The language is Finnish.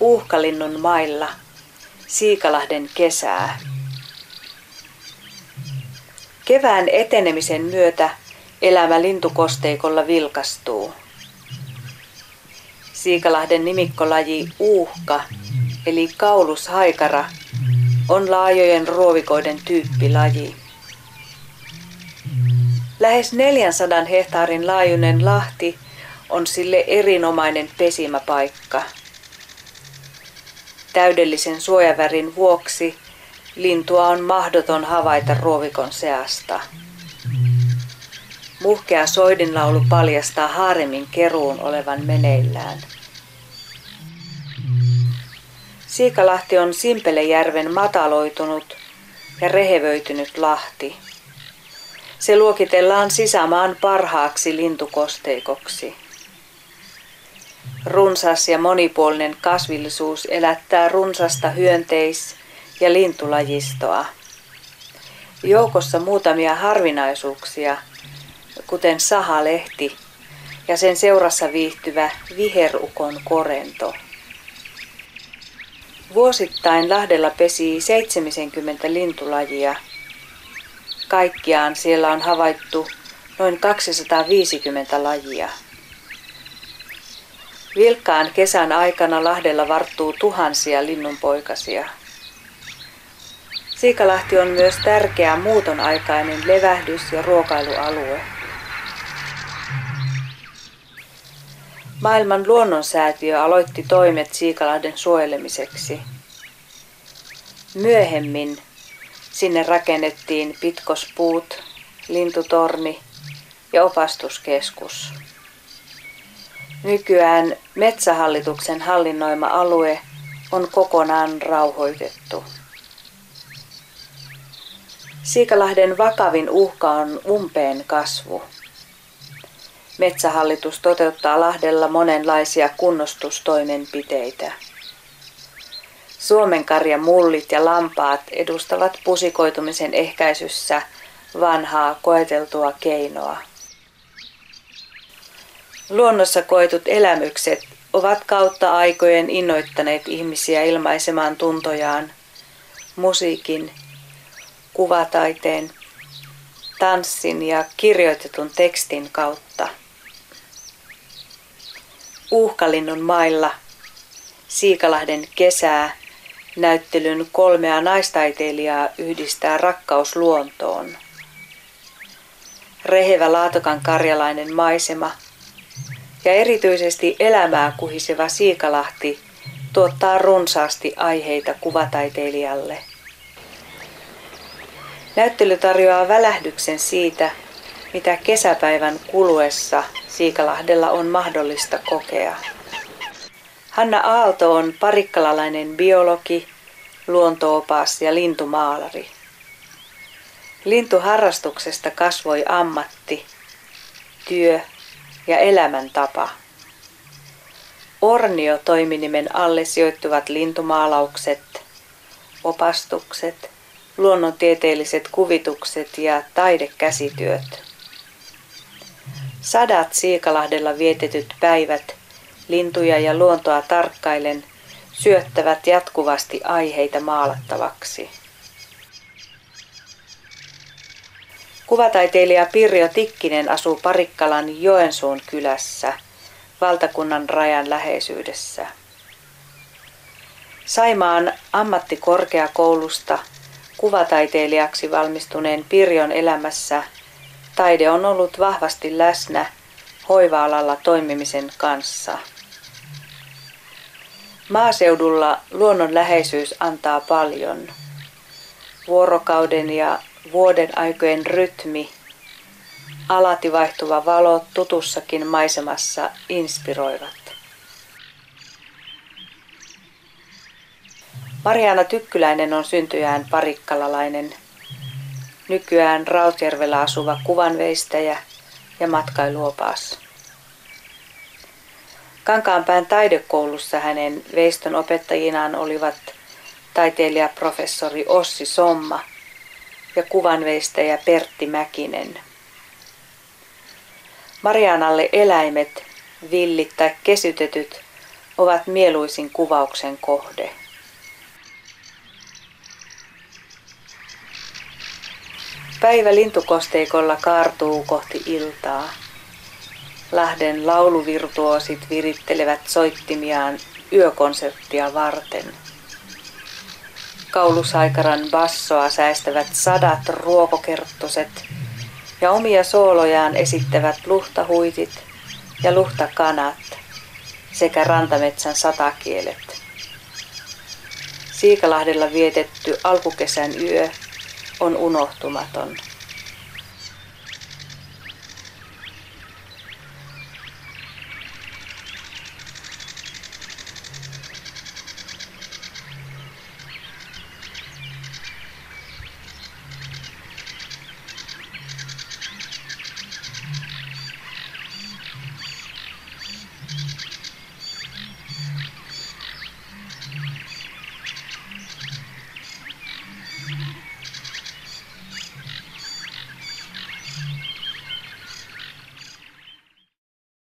Uhkalinnun mailla, Siikalahden kesää. Kevään etenemisen myötä elämä lintukosteikolla vilkastuu. Siikalahden nimikkolaji uuhka, eli kaulushaikara, on laajojen ruovikoiden tyyppilaji. Lähes 400 hehtaarin laajuinen lahti on sille erinomainen pesimäpaikka. Täydellisen suojavärin vuoksi lintua on mahdoton havaita ruovikon seasta. Muhkea soidinlaulu paljastaa haaremin keruun olevan meneillään. Siikalahti on Simpelejärven mataloitunut ja rehevöitynyt lahti. Se luokitellaan sisämaan parhaaksi lintukosteikoksi. Runsas ja monipuolinen kasvillisuus elättää runsasta hyönteis- ja lintulajistoa. Joukossa muutamia harvinaisuuksia, kuten sahalehti ja sen seurassa viihtyvä viherukon korento. Vuosittain lahdella pesii 70 lintulajia. Kaikkiaan siellä on havaittu noin 250 lajia. Vilkkaan kesän aikana lahdella varttuu tuhansia linnunpoikasia. Siikalahti on myös tärkeä muuton aikainen levähdys- ja ruokailualue. Maailman luonnonsäätiö aloitti toimet Siikalahden suojelemiseksi. Myöhemmin sinne rakennettiin pitkospuut, lintutorni ja opastuskeskus. Nykyään Metsähallituksen hallinnoima alue on kokonaan rauhoitettu. Siikalahden vakavin uhka on umpeen kasvu. Metsähallitus toteuttaa lahdella monenlaisia kunnostustoimenpiteitä. Suomenkarjan mullit ja lampaat edustavat pusikoitumisen ehkäisyssä vanhaa koeteltua keinoa. Luonnossa koetut elämykset ovat kautta aikojen innoittaneet ihmisiä ilmaisemaan tuntojaan musiikin, kuvataiteen, tanssin ja kirjoitetun tekstin kautta. Uhkalinnun mailla, Siikalahden kesää, näyttelyn 3 naistaiteilijaa yhdistää rakkaus luontoon. Rehevä Laatokan karjalainen maisema ja erityisesti elämää kuhiseva Siikalahti tuottaa runsaasti aiheita kuvataiteilijalle. Näyttely tarjoaa välähdyksen siitä, mitä kesäpäivän kuluessa Siikalahdella on mahdollista kokea. Hanna Aalto on parikkalalainen biologi, luontoopas ja lintumaalari. Lintuharrastuksesta kasvoi ammatti, työ ja elämäntapa. Ornio-toiminimen alle sijoittuvat lintumaalaukset, opastukset, luonnontieteelliset kuvitukset ja taidekäsityöt. Sadat Siikalahdella vietetyt päivät lintuja ja luontoa tarkkaillen syöttävät jatkuvasti aiheita maalattavaksi. Kuvataiteilija Pirjo Tikkinen asuu Parikkalan Joensuun kylässä, valtakunnan rajan läheisyydessä. Saimaan ammattikorkeakoulusta kuvataiteilijaksi valmistuneen Pirjon elämässä taide on ollut vahvasti läsnä hoiva-alalla toimimisen kanssa. Maaseudulla luonnon läheisyys antaa paljon. Vuorokauden ja vuoden aikojen rytmi, alati vaihtuva valo tutussakin maisemassa inspiroivat. Mariana Tykkyläinen on syntyjään parikkalalainen, nykyään Rautjärvellä asuva kuvanveistäjä ja matkailuopas. Kankaanpään taidekoulussa hänen veiston opettajinaan olivat taiteilijaprofessori Ossi Somma ja kuvanveistäjä Pertti Mäkinen. Marianalle eläimet, villit tai kesytetyt, ovat mieluisin kuvauksen kohde. Päivä lintukosteikolla kaartuu kohti iltaa. Lahden lauluvirtuosit virittelevät soittimiaan yökonserttia varten. Kaulusaikaran bassoa säästävät 100 ruokokerttuset ja omia soolojaan esittävät luhtahuitit ja luhtakanat sekä rantametsän satakielet. Siikalahdella vietetty alkukesän yö on unohtumaton.